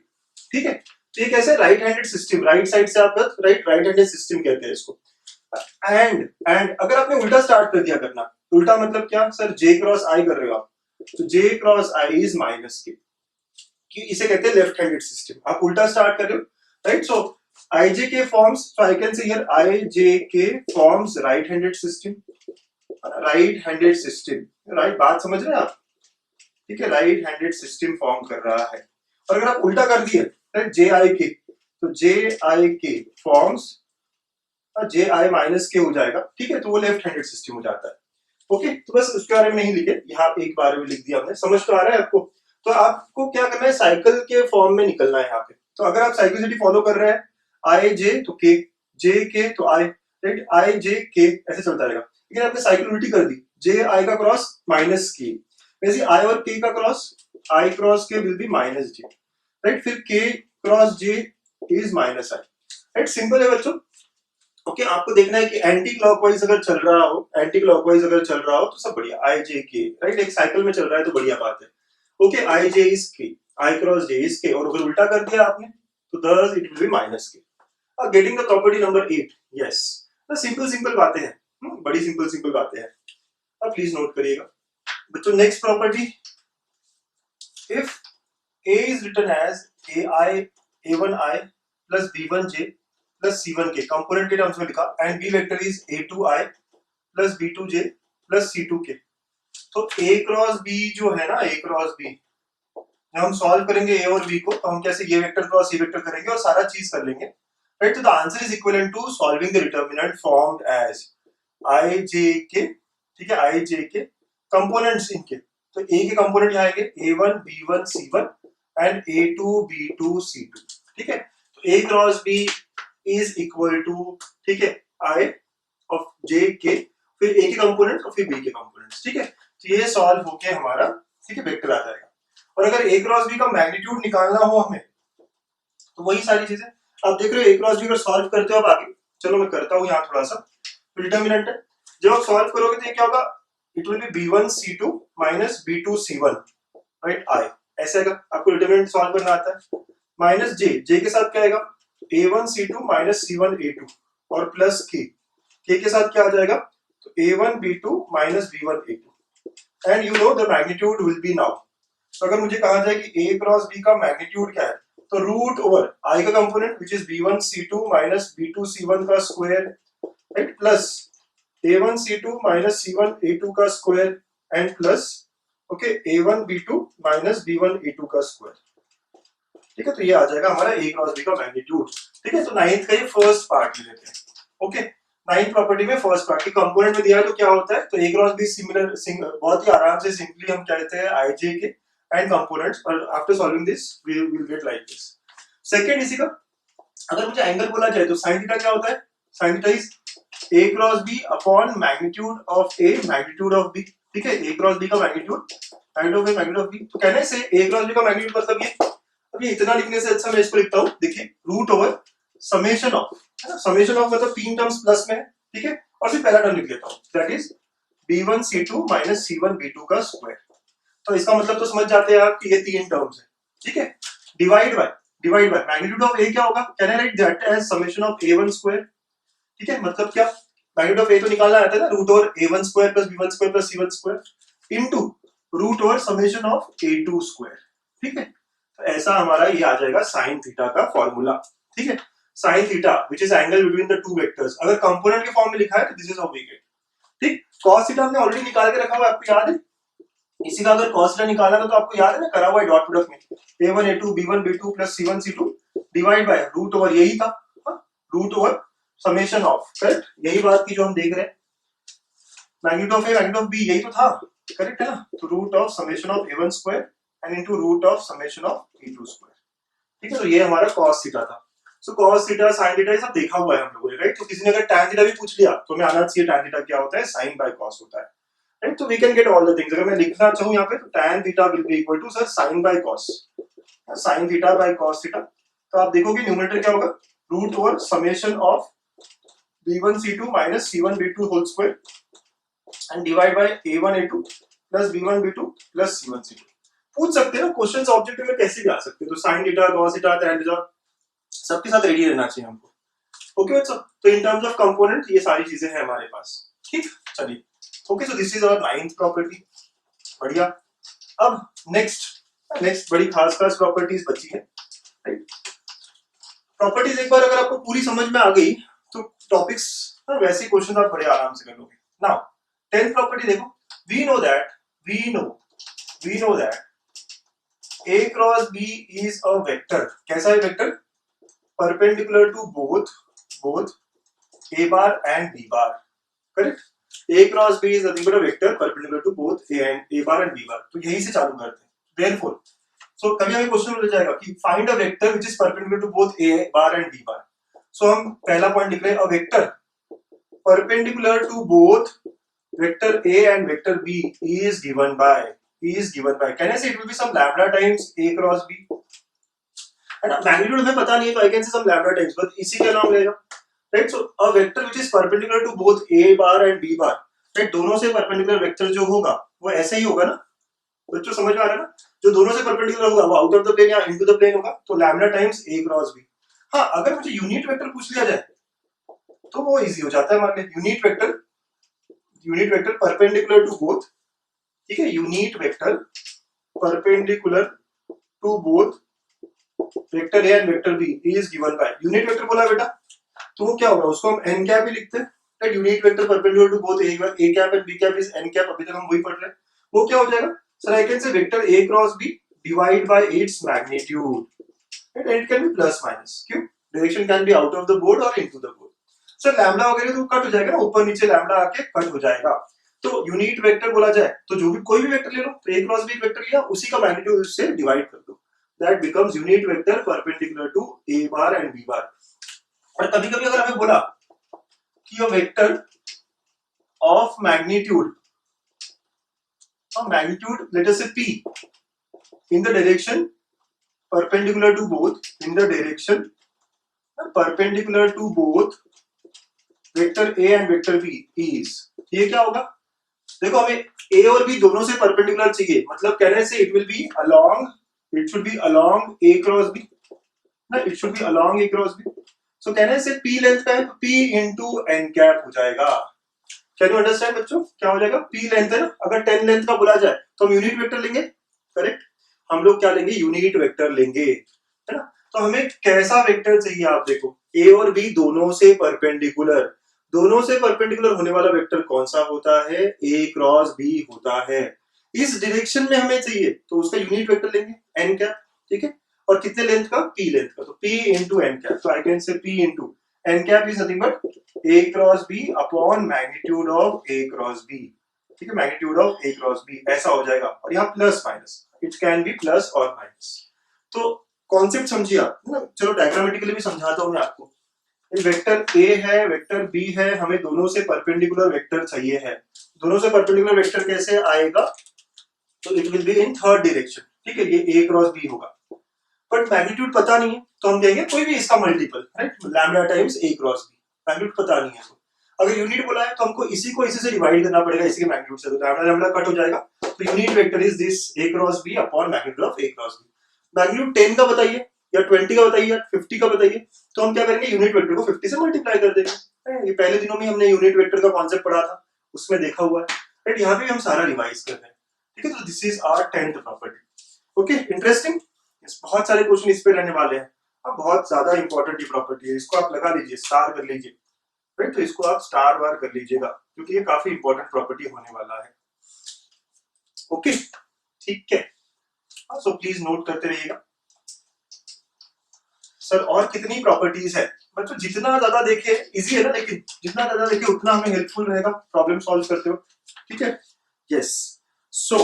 ठीक है। तो ये कैसे right handed system, right side से आप राइट हैंडेड सिस्टम कहते हैं इसको। एंड अगर आपने उल्टा स्टार्ट कर दिया करना, उल्टा मतलब क्या सर, जे क्रॉस आई कर रहे हो आप, तो जे क्रॉस आई इज माइनस के, कि इसे कहते हैं लेफ्ट हैंडेड सिस्टम। आप उल्टा स्टार्ट कर रहे हो, right. So IJK forms, so I can say here IJK forms right-handed system, right, बात समझ रहे हैं आप, ठीक है। right-handed system फॉर्म कर रहा है। और अगर आप उल्टा कर दिए, राइट, JIK, तो JIK forms JI माइनस के हो जाएगा, ठीक है, तो वो लेफ्ट हैंडेड सिस्टम हो जाता है। ओके, तो बस उसके बारे में नहीं लिखे, यहाँ एक बार में लिख दिया हमने, समझ तो आ रहा है आपको। तो आपको क्या करना है, साइकिल के फॉर्म में निकलना है यहाँ पे। तो अगर आप साइक्लिसिटी फॉलो कर रहे हैं, आई जे तो के, जे के तो आई, राइट, आई जे के ऐसे चलता रहेगा। लेकिन आपने साइकिल उल्टी कर दी, जे आई का क्रॉस माइनस के, वैसे आई और के का क्रॉस, आई क्रॉस के will be minus J, right. फिर के cross J is minus I, right. Simple है बच्चों। ओके, आपको देखना है कि एंटी क्लॉकवाइज अगर चल रहा हो, तो सब बढ़िया, आई जे के, राइट, एक साइकिल में चल रहा है तो बढ़िया बात है। ओके, आई जे इज के, आई क्रॉस जे इज के, और अगर उल्टा कर दिया आपने तो दस it will be minus K. Getting the property number 8, yes. Simple बातें हैं, बड़ी सिंपल बातें हैं। अब प्लीज नोट करिएगा बच्चों। Next property, if A is written as A1I plus B1J plus C1K, component के टर्म्स में लिखा, and B vector is A2I plus B2J plus C2K। तो A क्रॉस B जो है ना, A क्रॉस B, जब हम सॉल्व करेंगे A और B को, तो हम कैसे ये वेक्टर क्रॉस ये वेक्टर करेंगे और सारा चीज कर लेंगे, राइट। तो the answer is equivalent to solving the determinant formed as IJK, ठीक है, IJK कंपोनेंट्स इनके। तो A के कंपोनेंट यहाँ आएंगे A1 B1 C1 and A2 B2 C2, ठीक है। तो A cross B is equal to, ठीक है, I ऑफ JK, फिर A के कंपोनेंट और फिर B के कंपोनेंट्स, ठीक है। तो ये सॉल्व होके हमारा, ठीक है, वेक्टर आ जाएगा। और अगर A क्रॉस B का मैग्नीट्यूड निकालना हो हमें, तो वही सारी चीजें आप देख रहे हो। A क्रॉस B अगर सॉल्व करते हो आप आगे, चलो मैं करता हूँ यहाँ थोड़ा सा। डिटरमिनेंट है, जब आप सॉल्व करोगे तो ये क्या होगा, it will B B1 C2 minus B2 C1, right, I ऐसे आएगा। आपको डिटरमिनेंट सॉल्व करना आता है। माइनस जे, जे के साथ क्या आएगा, A1 C2 minus C1 A2 और प्लस के के साथ क्या आ जाएगा, तो A1 B2 minus B1 A2, and you know the magnitude will be now. तो अगर मुझे कहा जाए कि A क्रॉस B का मैग्नीट्यूड क्या है, तो रूट ओवर I का component which is B1 C2 minus B2 C1 का square, right, plus A1 C2 minus C1 A2 का square and plus, okay, A1 B2 minus B1 A2 का square, ठीक है। तो ये आ जाएगा हमारा A क्रॉस B का मैग्नीट्यूड, ठीक है। तो नाइन्थ का ये फर्स्ट पार्ट ले लेते हैं। ओके, नाइन्थ प्रॉपर्टी में फर्स्ट पार्ट की कंपोनेंट में दिया है तो क्या होता है, तो A क्रॉस B सिमिलर, बहुत ही आराम से सिंपली हम कहते हैं IJK एंड कंपोनेंट्स, और after solving this we will get like this. Second इसी का, अगर मुझे एंगल बोला जाए तो साइन थीटा क्या होता है, sine theta is A cross B upon magnitude of A magnitude of B, ठीक है। A क्रॉस B का मैग्नीट्यूड, मैग्नीट्यूड ऑफ B, तो कहने से A क्रॉस B का मैग्नीट्यूड मतलब ये, अब ये इतना लिखने से अच्छा मैं इसको लिखता हूँ, देखिए, रूट ओवर समेशन ऑफ, है ना, समेशन ऑफ मतलब तीन टर्म्स प्लस में है, ठीक है, और फिर पहला टर्म लिख लेता हूँ, that is B1 C2 minus C1 B2 का स्क्वायर। तो इसका मतलब तो समझ जाते हैं आप कि ये तीन टर्म्स है, ठीक है। Divide by magnitude of A क्या होगा, can I write that as summation of A1 square, ठीक है। मतलब क्या, मैग्नीट्यूड ऑफ A तो निकालना आता है ना, root over A1 square plus B1 square plus C1 square into root over summation of A2 square, ठीक है। तो ऐसा हमारा ये आ जाएगा साइन थीटा का फॉर्मूला, ठीक है। Sine theta which is angle between the two vectors, अगर कंपोनेंट के फॉर्म में लिखा है तो this is how we get, ठीक। cos थीटा हमने ऑलरेडी निकाल के रखा हुआ है, आपको याद है, इसी का अगर cos थीटा निकालना था तो आपको याद है ना, करा हुआ है डॉट प्रोडक्ट में, A1 A2 B1 B2 plus C1 C2 divide by root over, यही था, root over summation of, correct, यही बात की जो हम देख रहे हैं, magnitude of A magnitude of B, यही तो था, करेक्ट है ना। तो root of summation of A1 square and into root of summation of A2 square, ठीक है। तो ये हमारा cos थीटा था। So cos theta sin theta ये सब देखा हुआ है हम लोगों ने, राइट। तो किसी ने अगर tan थीटा भी पूछ लिया तो हमें आना चाहिए tan थीटा क्या होता है, sin बाय cos होता है, राइट। तो we can get all the things, अगर मैं लिखना चाहूं यहाँ पे तो tan theta will be equal to sir sin by cos, sin theta by cos theta. तो आप देखोगे न्यूमरेटर क्या होगा, root over summation of b1 c2 minus c1 b2 whole square and divide by a1 a2 plus b1 b2 plus c1 c2। पूछ सकते हैं ना questions objective में कैसे भी आ सकते हैं, तो sine theta cos theta tan theta सबके साथ रेडी रहना चाहिए हमको। ओके बच्चों, तो इन टर्म्स ऑफ कंपोनेंट ये सारी चीजें हैं हमारे पास, ठीक। चलिए okay, so this is our 9th property. बढ़िया। अब नेक्स्ट बड़ी खास प्रॉपर्टीज बची है, राइट। प्रॉपर्टीज एक बार अगर आपको पूरी समझ में आ गई तो टॉपिक्स वैसे क्वेश्चन आप बड़े आराम से कर लोगे। नाउ 10th प्रॉपर्टी देखो, we know that a cross b is a vector. कैसा है vector? Perpendicular to both a bar and b bar, correct. a cross b is nothing but a vector perpendicular to both a bar and b bar. तो यही से चालू करते हैं। Therefore सो कभी हमें क्वेश्चन मिल जाएगा कि find a vector which is perpendicular to both a bar and b bar. So हम पहला पॉइंट लिख रहे हैं, a vector perpendicular to both vector a and vector b is given by can I say it will be some lambda times a cross b, है ना। Magnitude हमें पता नहीं है तो I can say some lambda times, but इसी के नाम रहेगा, right. So a vector which is perpendicular to both a bar and b bar, right. दोनों से परपेंडिकुलर वेक्टर जो होगा वो ऐसे ही होगा ना, बच्चों समझ में आ रहा है ना। जो दोनों से परपेंडिकुलर होगा वो आउट ऑफ द प्लेन या इनटू द प्लेन होगा, तो lambda times a cross b। हाँ, अगर मुझे यूनिट वेक्टर पूछ लिया जाए तो वो इजी हो जाता है हमारे लिए। Unit vector perpendicular to both, ठीक है, unit vector perpendicular to both vector A and vector b is given by, unit vector बोला बेटा तो वो क्या होगा, उसको हम एन कैप ही लिखते हैं, right. Unit vector perpendicular to both a cap and b cap is n cap, अभी तक हम वही पढ़ रहे हैं। वो क्या हो जाएगा sir, I can say vector A cross B divide by its magnitude, right. And it can be plus minus, क्यों, direction can be out of the board or into the board. Sir lambda वगैरह तो cut हो जाएगा ना, ऊपर नीचे lambda आके cut हो जाएगा। तो यूनिट वेक्टर बोला जाए तो जो भी कोई भी वेक्टर ले लो, तो a क्रॉस b वेक्टर लिया, उसी का मैग्नीट्यूड उससे डिवाइड कर दो, that becomes unit vector perpendicular to a bar and b bar. और कभी-कभी अगर हमें बोला कि a vector of magnitude let us say p in the direction perpendicular to both vector a and vector b is, ये क्या होगा, देखो हमें a और b दोनों से परपेंडिकुलर चाहिए, मतलब कहने से it should be along a cross b ना, it should be along a cross b। सो कहने से p लेंथ का है, p into n कैप हो जाएगा। कैन यू अंडरस्टैंड बच्चों, क्या हो जाएगा, p लेंथ है ना, अगर 10 लेंथ का बोला जाए तो हम यूनिट वेक्टर लेंगे, करेक्ट। हम लोग क्या लेंगे, यूनिट वेक्टर लेंगे, है ना। तो हमें कैसा वेक्टर चाहिए, आप देखो a और b दोनों से परपेंडिकुलर होने वाला वेक्टर कौन सा होता है, a क्रॉस b होता है। इस डायरेक्शन में हमें चाहिए तो उसका यूनिट वेक्टर लेंगे n कैप, ठीक है। और कितने लेंथ का, p लेंथ का, तो p into n कैप, तो आई कैन से p into n cap is nothing but a cross b upon magnitude of a cross b, ठीक है, magnitude of a cross b ऐसा हो जाएगा। और यहाँ plus minus, it can be plus और माइनस। तो कॉन्सेप्ट समझिए आप, चलो डायग्रामेटिकली भी समझाता हूं मैं आपको। वेक्टर a है, वेक्टर b है, हमें दोनों से परपेंडिकुलर वेक्टर चाहिए है। दोनों से परपेंडिकुलर वेक्टर कैसे आएगा, तो it will be in third direction, ठीक है, ये a क्रॉस b होगा। बट मैग्नीट्यूड पता नहीं है तो हम कहेंगे कोई भी इसका multiple, right, lambda times a cross b। Magnitude पता नहीं है तो अगर यूनिट बोला है तो हमको इसी को इसी से डिवाइड करना पड़ेगा, इसी के मैग्नीट्यूड से, तो लैम्डा लैम्डा कट हो जाएगा। तो unit vector is this a cross b upon magnitude of a cross b। Magnitude 10 का बताइए या 20 का बताइए या 50 का बताइए, तो हम क्या करेंगे, यूनिट वेक्टर को 50 से मल्टीप्लाई कर देंगे। ये पहले दिनों में हमने यूनिट वेक्टर का कॉन्सेप्ट पढ़ा था, उसमें देखा हुआ है, राइट। यहाँ पे हम सारा रिवाइज कर रहे हैं, ठीक है। तो this is our 10th property. Okay, interesting, बहुत सारे क्वेश्चन इस पे रहने वाले हैं। अब बहुत ज्यादा इंपॉर्टेंट ये प्रॉपर्टी है, इसको आप लगा लीजिए, स्टार कर लीजिए, राइट। तो इसको आप स्टार वार कर लीजिएगा क्योंकि ये काफी इंपॉर्टेंट प्रॉपर्टी होने वाला है। ओके, ठीक है, सो प्लीज नोट करते रहिएगा। सर और कितनी प्रॉपर्टीज है बच्चों, जितना ज्यादा देखे इजी है ना, लेकिन जितना ज्यादा देखे उतना हमें हेल्पफुल रहेगा प्रॉब्लम सॉल्व करते हो, ठीक है। यस, सो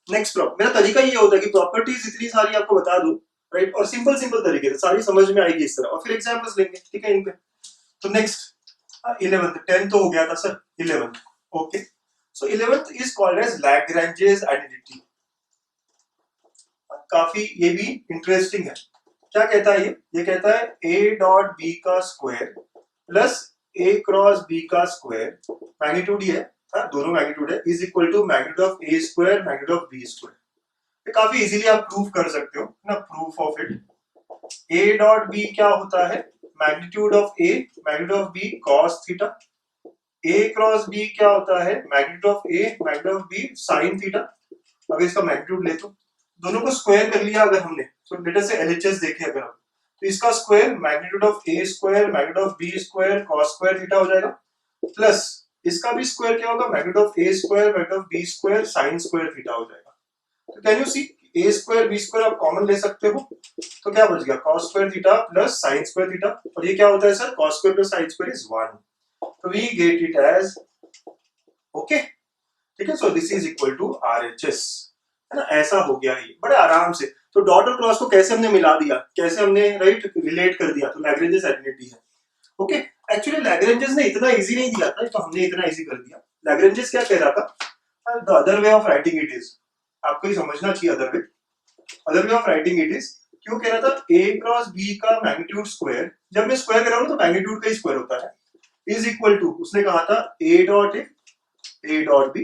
नेक्स्ट प्रॉब्लम, मेरा तरीका ये होता है कि प्रॉपर्टीज इतनी सारी आपको बता दूं, राइट, और सिंपल तरीके से सारी समझ में आएगी इस तरह, और फिर एग्जांपल्स लेंगे, ठीक है, इन पे। तो नेक्स्ट 11th, 10 तो हो गया था sir, 11th। Okay, so 11th is called as Lagrange's identity. काफी ये भी इंटरेस्टिंग है। क्या कहता है ये कहता है a डॉट b का square plus a cross b का स्क्वायर, मैग्नीट्यूड ये है, हाँ, दोनों मैग्नीट्यूड है, is equal to magnitude of a square magnitude of b square. ये काफी इजीली आप प्रूव कर सकते हो ना, proof of it. a dot b क्या होता है, magnitude of a magnitude of b cos theta, a cross b क्या होता है, magnitude of a magnitude of b sin theta. अगर इसका मैग्नीट्यूड ले तो दोनों को स्क्वायर कर लिया अगर हमने, तो लेट अस से LHS देखें अगर हम, तो इसका square magnitude of a square magnitude of b square cos square theta हो जाएगा, प्लस इसका भी स्क्वायर क्या होगा, magnitude of a square magnitude of b square sin square theta हो जाएगा। तो can you see a square b square आप कॉमन ले सकते हो, तो क्या बच गया, cos square theta plus sin square theta, और ये क्या होता है sir, cos square plus sin square is 1, तो we get it as okay, ठीक है। So this is equal to RHS, है ना, ऐसा हो गया ये बड़े आराम से। तो डॉट और क्रॉस को कैसे हमने मिला दिया, कैसे हमने राइट रिलेट कर दिया, तो लैग्रेंजेस आइडेंटिटी है। ओके, एक्चुअली लैग्रेंजेस ने इतना इजी नहीं दिया था, तो हमने इतना इजी कर दिया। लैग्रेंजेस क्या कह रहा था, the other way of writing it is, आपको ये समझना चाहिए, other way of writing it is, क्यों कह रहा था, a क्रॉस b का मैग्नीट्यूड स्क्वायर, जब मैं स्क्वायर कर रहा हूं तो मैग्नीट्यूड का ही स्क्वायर होता है, इज इक्वल टू, उसने कहा था a dot b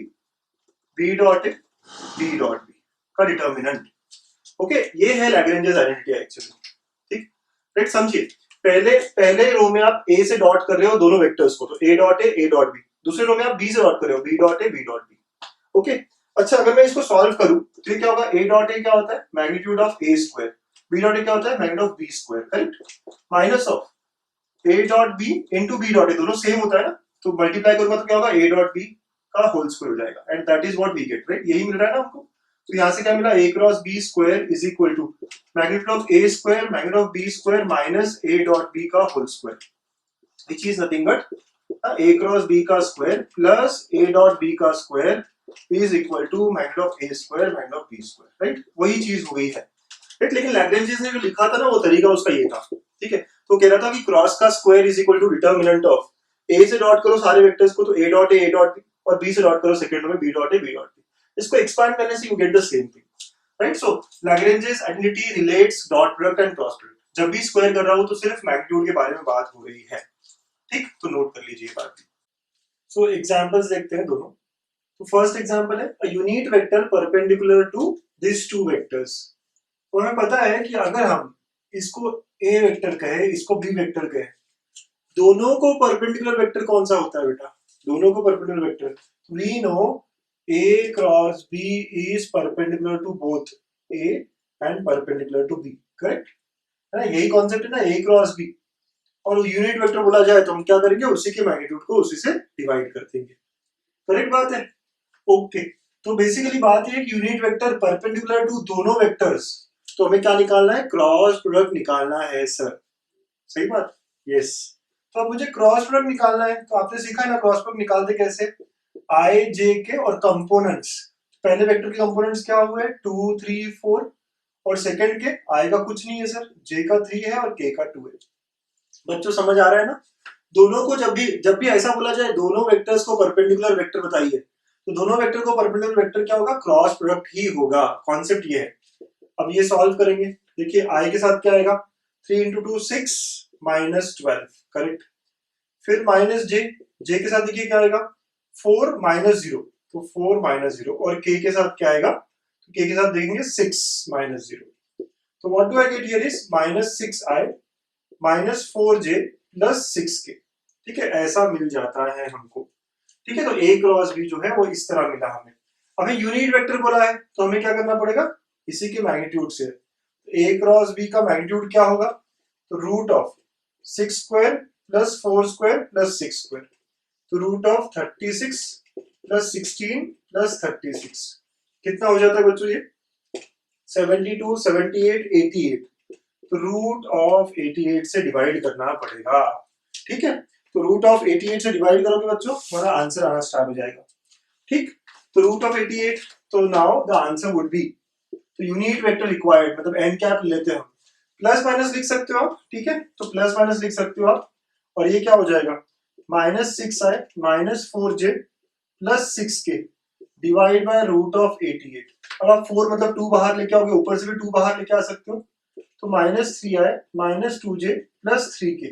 b dot b का डिटर्मिनेंट। ओके, ये है लैग्रेंजेस आइडेंटिटी एक्चुअली, ठीक, राइट, समझिए। पहले रो में आप a से डॉट कर रहे हो दोनों वेक्टर्स को, तो a डॉट b, दूसरे रो में आप b से डॉट कर रहे हो b डॉट b। ओके, अच्छा, अगर मैं इसको सॉल्व करूं तो ये क्या होगा, a डॉट a क्या होता है, magnitude of a square, b dot a क्या होता है, magnitude of b square, correct, minus of a dot b into b dot a, दोनों सेम होता है ना, तो मल्टीप्लाई करूंगा तो क्या होगा, a डॉट b का होल स्क्वायर हो जाएगा, and that is what we get, right, यही मिल रहा है ना हमको। तो यहां से क्या मिला, a cross b square is equal to magnitude of a square magnitude of b square minus a dot b का whole square, which is nothing but a cross b का square plus a dot b का square is equal to magnitude of a square magnitude of b square, right, वही चीज हो गई है, right. लेकिन Lagrange's ने जो लिखा था ना, वो तरीका उसका ये था, ठीक है। तो कह रहा था कि क्रॉस का square is equal to determinant of a से डॉट करो सारे वेक्टर्स को, तो a डॉट b, और b से डॉट करो सेकंड रो में b डॉट b। इसको एक्सपांड करने से you get the same thing, right. So Lagrange's identity relates dot product and cross product, जब भी स्क्वायर कर रहा हूं तो सिर्फ मैग्नीट्यूड के बारे में बात हो रही है, ठीक, तो नोट कर लीजिए बात। सो एग्जांपल्स देखते हैं दोनों। तो फर्स्ट एग्जांपल है a unit vector perpendicular to this two vectors. तो हमें पता है कि अगर हम इसको a वेक्टर कहे, इसको b वेक्टर कहे, दोनों को परपेंडिकुलर वेक्टर कौन सा होता है बेटा, दोनों को perpendicular vector, we know a cross b is perpendicular to both a and perpendicular to b, correct है ना, यही कॉन्सेप्ट है ना, a क्रॉस b, और यूनिट वेक्टर बोला जाए तो हम क्या करेंगे, उसी के मैग्नीट्यूड को उसी से डिवाइड कर देंगे, करेक्ट बात है। ओके, तो बेसिकली बात ये है कि यूनिट वेक्टर परपेंडिकुलर टू दोनों वेक्टर्स, तो हमें क्या निकालना है, क्रॉस प्रोडक्ट निकालना है सर, सही बात, यस। तो अब मुझे क्रॉस प्रोडक्ट निकालना है, तो आपने सीखा है ना क्रॉस प्रोडक्ट निकालते कैसे, आई जे के और कंपोनेंट्स, पहले वेक्टर के कंपोनेंट्स क्या हुए, 2 3 4, और सेकंड के आई का कुछ नहीं है सर, जे का 3 है और के का 2 है। बच्चों समझ आ रहा है ना, दोनों को जब भी ऐसा बोला जाए दोनों वेक्टर्स को परपेंडिकुलर वेक्टर बताइए, तो दोनों वेक्टर को परपेंडिकुलर वेक्टर क्या होगा, क्रॉस प्रोडक्ट ही होगा, कॉन्सेप्ट ये है। अब ये सॉल्व करेंगे, देखिए आई के साथ क्या आएगा, 3 into 2 6 माइनस 12, करेक्ट, फिर माइनस जे, जे के साथ देखिए क्या आएगा, 4 माइनस 0, तो 4 माइनस 0, और के साथ क्या आएगा, तो के के साथ देखेंगे 6 माइनस 0, तो what do I get here is minus 6i minus 4j plus 6k, ठीक है, ऐसा मिल जाता है हमको, ठीक है। तो a क्रॉस b जो है वो इस तरह मिला हमें। हमें यूनिट वेक्टर बोला है तो हमें क्या करना पड़ेगा, इसी के मैग्नीट्यूड से, a क्रॉस b का मैग्नीट्यूड क्या होगा, तो root of 6 square plus 4 square plus 6 square, तो रूट ऑफ 36 प्लस 16 प्लस 36, कितना हो जाता है बच्चों ये, 72 78 88, तो रूट ऑफ 88 से डिवाइड करना पड़ेगा, ठीक है। तो रूट ऑफ 88 से डिवाइड करोगे बच्चों, हमारा आंसर आना स्टार्ट हो जाएगा, ठीक। तो रूट ऑफ 88, तो now the answer would be, तो यूनिट वेक्टर रिक्वायर्ड मतलब एन कैप लेते हैं हम, प्लस माइनस लिख सकते हो आप, ठीक है, तो प्लस माइनस लिख सकते हो आप, और ये क्या हो जाएगा, minus 6i minus 4j plus 6k divide by root of 88। अब आप 4 मतलब 2 बाहर लेके आओगे, ऊपर से भी 2 बाहर लेके आ सकते हो, तो -3i minus 2j plus 3k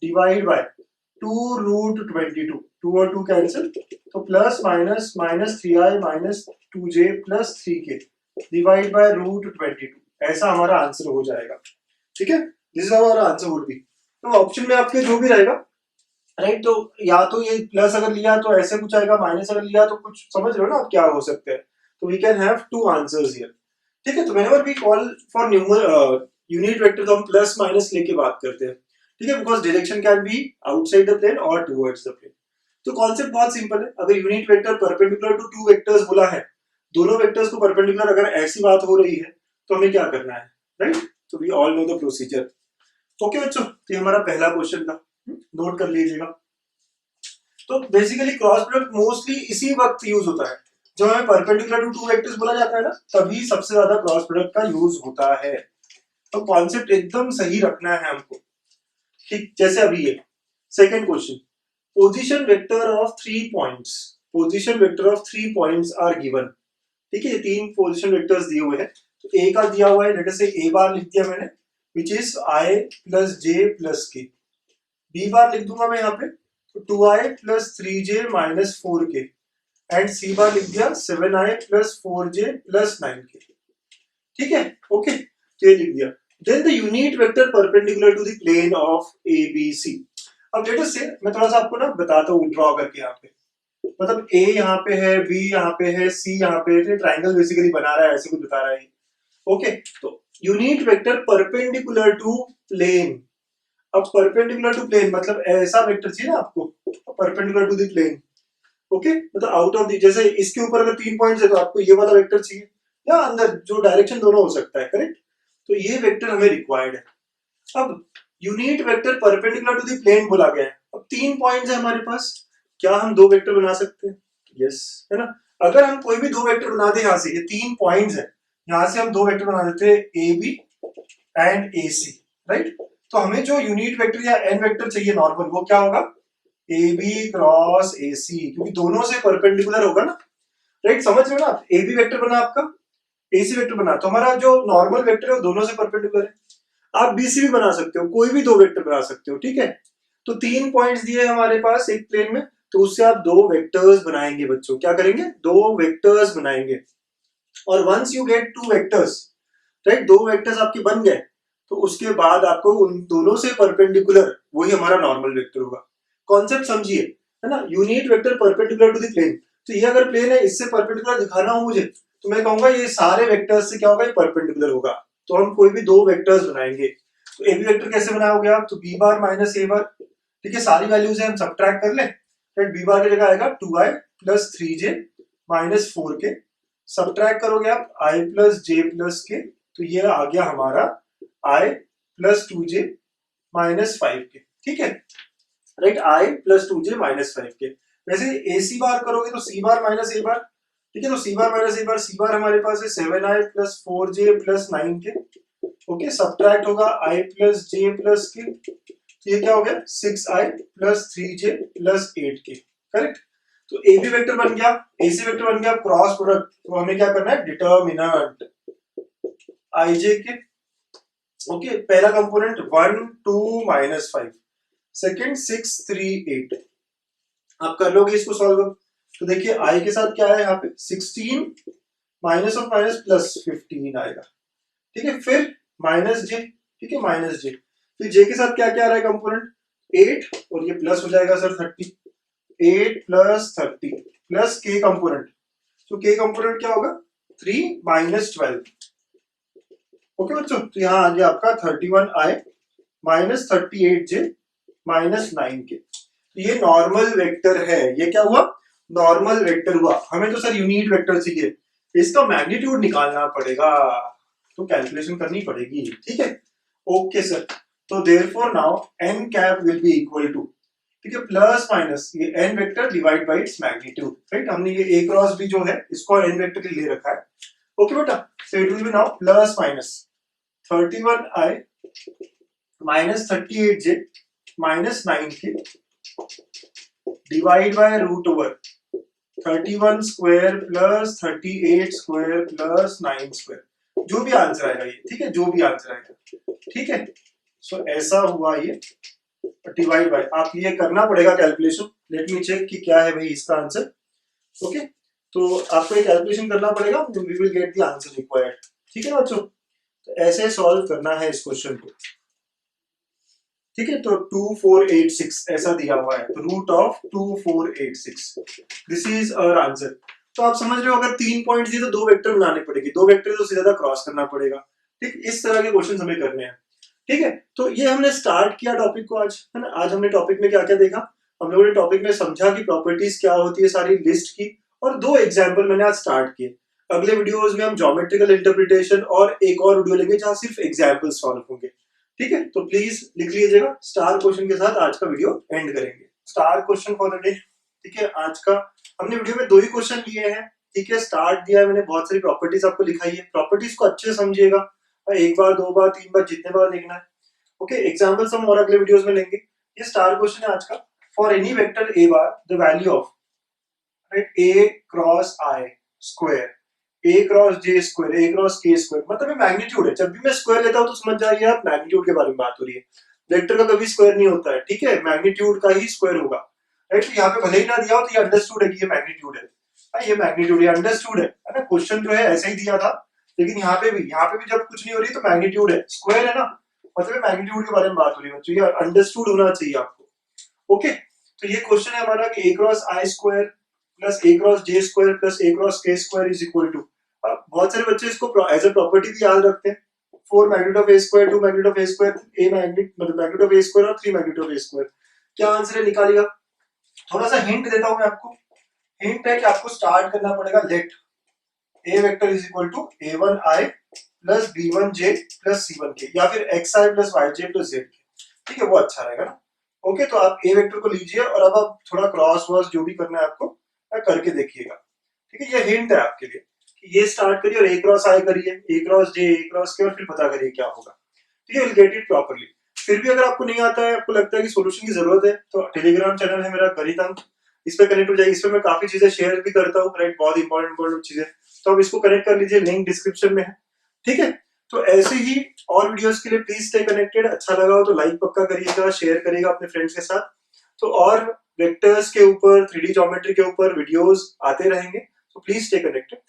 divide by 2√22, 2 और 2 कैंसिल, तो plus minus -3i minus 2j plus 3k divide by √22, ऐसा हमारा आंसर हो जाएगा। ठीक है, दिस इज हमारा आंसर वुड बी। तो ऑप्शन में आपके जो भी रहेगा, राइट, तो या तो ये प्लस अगर लिया तो ऐसे कुछ आएगा, माइनस अगर लिया तो कुछ, समझ रहे हो ना आप क्या हो सकते हैं। तो we can have two answers here. ठीक है, तो whenever we call for unit vector तो हम प्लस माइनस लेके बात करते हैं। ठीक है, because direction can be outside the plane और टुवर्ड्स द प्लेन। तो कॉन्सेप्ट बहुत सिंपल है। अगर unit vector perpendicular to two vectors बोला है, दोनों वेक्टर्स को परपेंडिकुलर अगर ऐसी बात हो रही है तो हमें क्या करना है, राइट। तो we all know the procedure. Okay बच्चों, तो ये हमारा पहला क्वेश्चन था, नोट कर लीजिएगा। तो बेसिकली क्रॉस प्रोडक्ट मोस्टली इसी वक्त यूज होता है जब हमें परपेंडिकुलर टू टू वेक्टर्स बोला जाता है ना, तभी सबसे ज्यादा क्रॉस प्रोडक्ट का यूज होता है। तो कॉन्सेप्ट एकदम सही रखना है हमको। ठीक, जैसे अभी ये second question, position vector of 3 points, position vector of 3 points are given. ठीक है, ये 3 पोजीशन वेक्टर्स दिए हुए हैं। तो ए का दिया हुआ है, लेट अस से ए बार लिख दिया मैंने, which is i plus j plus k। B bar लिख दूंगा मैं यहाँ पे, तो 2i plus 3j minus 4k, and C bar लिख दिया 7i plus 4j plus 9k। ठीक है, ओके, तो ये लिख दिया। Then the unit vector perpendicular to the plane of A B C. अब लेट अस से मैं थोड़ा सा आपको ना बताता हूँ ड्रॉ करके। यहाँ पे मतलब ए यहाँ पे है, बी यहाँ पे है, सी यहाँ पे है, ट्राइंगल बेसिकली बना रहा है, ऐसे कुछ बता रहा है। ओके, तो unit vector perpendicular to plane. अब परपेंडिकुलर टू प्लेन मतलब ऐसा वेक्टर चाहिए ना आपको, perpendicular to the plane. Okay, मतलब आउट ऑफ द, जैसे इसके ऊपर अगर 3 पॉइंट्स है तो आपको ये वाला वेक्टर चाहिए, या अंदर जो डायरेक्शन दोनों हो सकता है, करेक्ट। तो ये वेक्टर हमें रिक्वायर्ड है। अब unit vector perpendicular to the plane बोला गया है। अब 3 पॉइंट्स है हमारे पास, क्या हम 2 वेक्टर बना सकते हैं? यस, है ना। अगर हम कोई भी 2 वेक्टर बना दे, यहाँ से ये 3 पॉइंट्स है, यहाँ से हम 2 वेक्टर बना देते हैं A B and A C, right. तो हमें जो यूनिट वेक्टर या एन वेक्टर चाहिए नॉर्मल, वो क्या होगा? ए बी क्रॉस ए सी, क्योंकि दोनों से परपेंडिकुलर होगा ना, राइट। समझ रहे हो ना आप, ए बी वेक्टर बना आपका, ए सी वेक्टर बना, तो हमारा जो नॉर्मल वेक्टर है वो दोनों से परपेंडिकुलर है। आप बी सी भी बना सकते हो, कोई भी 2 वेक्टर बना सकते हो, ठीक है। तो 3 पॉइंट्स दिए हमारे पास एक प्लेन में, तो उससे आप 2 वेक्टर्स बनाएंगे बच्चों। क्या करेंगे? 2 वेक्टर्स बनाएंगे। और once you get 2 vectors, right, 2 vectors आपके बन गए, तो उसके बाद आपको उन दोनों से परपेंडिकुलर वही हमारा नॉर्मल वेक्टर होगा। कॉन्सेप्ट समझिए, है ना। Unit vector perpendicular to the plane, तो ये अगर प्लेन है, इससे परपेंडिकुलर दिखाना हो मुझे, तो मैं कहूंगा ये सारे वेक्टर्स से क्या होगा? ये परपेंडिकुलर होगा। तो हम कोई भी 2 वेक्टर्स बनाएंगे। तो ए बी वेक्टर कैसे बनाओगे आप? तो बी बार माइनस ए बार, ठीक है, सारी वैल्यूज है हम सब्ट्रैक्ट कर ले, राइट। बी बार की जगह आएगा 2i plus 3j minus 4k, subtract करोगे आप i plus j plus k, तो ये आ गया हमारा i plus 2j minus 5k, ठीक है, right. i plus 2j minus 5k। वैसे ए सी बार करोगे तो सी बार माइनस ए बार, ठीक है, तो सी बार माइनस ए बार, सी बार हमारे पास है 7i plus 4j plus 9k, okay, subtract होगा i plus j plus k, तो ये क्या हो गया? 6i plus 3j plus 8k, correct. तो ए बी वेक्टर बन गया, ए सी वेक्टर बन गया, क्रॉस प्रोडक्ट। तो हमें क्या करना है? डिटर्मिनेंट i j के, ओके, पहला कंपोनेंट 1 2 माइनस 5, सेकेंड 6 3 8। आप कर लोगे इसको सॉल्व। तो देखिए i के साथ क्या है यहाँ पे? 16 माइनस ऑफ माइनस प्लस 15 आएगा, ठीक है। फिर माइनस j, ठीक है, माइनस j। फिर j के साथ क्या क्या आ रहा है कंपोनेंट? 8, और ये प्लस हो जाएगा sir 30, 8 plus 30 plus k component, तो k कंपोनेंट क्या होगा? 3 माइनस 12, ओके बच्चों। तो यहाँ आ गया आपका 31i minus 38j minus 9k। तो ये नॉर्मल वेक्टर है। ये क्या हुआ? नॉर्मल वेक्टर हुआ। हमें तो सर यूनिट वेक्टर चाहिए, इसका मैग्नीट्यूड निकालना पड़ेगा, तो कैलकुलेशन करनी पड़ेगी, ठीक है। ओके सर, तो therefore now n cap will be equal to, ठीक है, प्लस माइनस ये n vector divide by its magnitude, right. हमने ये a क्रॉस b जो है इसको n वेक्टर के लिए ले रखा है, ओके बेटा। So it will be now plus minus 31i minus 38j minus 9k divide by root over 31 square plus 38 square plus 9 square. जो भी आंसर आएगा ये, ठीक है, जो भी आंसर आएगा, ठीक है। सो ऐसा हुआ ये डिवाइड बाय, आप ये करना पड़ेगा कैलकुलेशन। लेट मी चेक कि क्या है भाई इसका आंसर। ओके, तो आपको ये कैलकुलेशन करना पड़ेगा, we will get the answer required, ठीक है बच्चों। तो ऐसे सॉल्व करना है इस क्वेश्चन को, ठीक है। तो 2486 ऐसा दिया हुआ है, तो root of 2486, this is our answer. तो आप समझ रहे हो, अगर 3 पॉइंट दिए तो 2 वेक्टर बनाने पड़ेगी, 2 वेक्टर तो सीधा क्रॉस करना पड़ेगा, ठीक। इस तरह के क्वेश्चन हमें करने हैं, ठीक है। तो ये हमने स्टार्ट किया टॉपिक को आज, है ना। आज हमने टॉपिक में क्या क्या देखा, हम लोगों ने टॉपिक में समझा कि प्रॉपर्टीज क्या होती है सारी लिस्ट की, और 2 एग्जाम्पल मैंने आज स्टार्ट किए। अगले वीडियोस में हम ज्योमेट्रिकल इंटरप्रिटेशन और एक और वीडियो लेंगे जहां सिर्फ एग्जाम्पल सॉल्व होंगे, ठीक है। तो प्लीज लिख लीजिएगा, स्टार क्वेश्चन के साथ आज का वीडियो एंड करेंगे। Star question for the day, ठीक है। आज का हमने वीडियो में 2 ही क्वेश्चन लिए हैं, ठीक है। स्टार्ट दिया है मैंने, बहुत सारी प्रॉपर्टीज आपको लिखाई है, प्रॉपर्टीज को अच्छे से समझिएगा, एक बार 2 बार 3 बार जितने बार देखना है, ओके। एग्जाम्पल्स हम और अगले वीडियोस में लेंगे। ये स्टार क्वेश्चन है आज का। For any vector A bar the value of, right, A cross I square, A cross J square, A cross के स्क्वायर, मतलब ये मैग्नीट्यूड है। जब भी मैं स्क्वायर लेता हूं तो समझ जाइए आप मैग्नीट्यूड के बारे में बात हो रही है। वेक्टर का कभी स्क्वायर नहीं होता है, ठीक है, मैग्नीट्यूड का ही स्क्वायर होगा, राइट। तो यहाँ पे भले ही ना दिया हो तो ये अंडरस्टूड है कि ये मैग्नीट्यूड है, ये मैग्नीट्यूड, ये अंडरस्टूड है ना। क्वेश्चन जो है ऐसे ही दिया था, लेकिन यहाँ पे भी जब कुछ नहीं हो रही तो मैग्नीट्यूड है, स्क्वायर है ना, मतलब मैग्नीट्यूड के बारे में बात हो रही है बच्चों, ये अंडरस्टूड होना चाहिए आपको, ओके। तो ये क्वेश्चन है हमारा कि ए cross I square plus A cross J square plus A cross के स्क्वायर इज इक्वल टू, बहुत सारे बच्चे इसको एज अ प्रॉपर्टी भी याद रखते हैं, 4 magnitude of A square 2 magnitude of A square, A magnitude मतलब मैग्नीट्यूड ऑफ ए स्क्वायर और 3 मैग्नीट्यूड ऑफ ए स्क्वायर। क्या आंसर है निकालिएगा। थोड़ा सा हिंट देता हूं मैं आपको, हिंट है कि आपको स्टार्ट करना पड़ेगा let a vector is equal to a1i plus b1j plus c1k, या फिर xi plus yj plus zk, ठीक है, वो अच्छा रहेगा ना। ओके, तो आप ए वेक्टर को लीजिए और अब आप थोड़ा क्रॉस वॉस जो भी करना है आपको करके देखिएगा, ठीक है। ये हिंट है आपके लिए कि ये स्टार्ट करिए और ए क्रॉस आई करिए, ए क्रॉस जे, ए क्रॉस के, और फिर पता करिए क्या होगा, ठीक है। Will get it properly. फिर भी अगर आपको नहीं आता है, आपको लगता है कि सॉल्यूशन की जरूरत है, तो टेलीग्राम चैनल है मेरा गणितम, इस पे कनेक्ट हो जाइए। इस पे मैं काफी चीजें शेयर भी करता हूँ, राइट, बहुत इंपॉर्टेंट चीजें, तो आप इसको कनेक्ट कर लीजिए, लिंक डिस्क्रिप्शन में है, ठीक है। तो ऐसे ही और वीडियोस के लिए प्लीज स्टे कनेक्टेड। अच्छा लगा हो तो लाइक पक्का करिएगा, शेयर करिएगा अपने फ्रेंड्स के साथ। तो और वेक्टर्स के ऊपर, 3D ज्योमेट्री के ऊपर वीडियोस आते रहेंगे, तो प्लीज स्टे कनेक्टेड।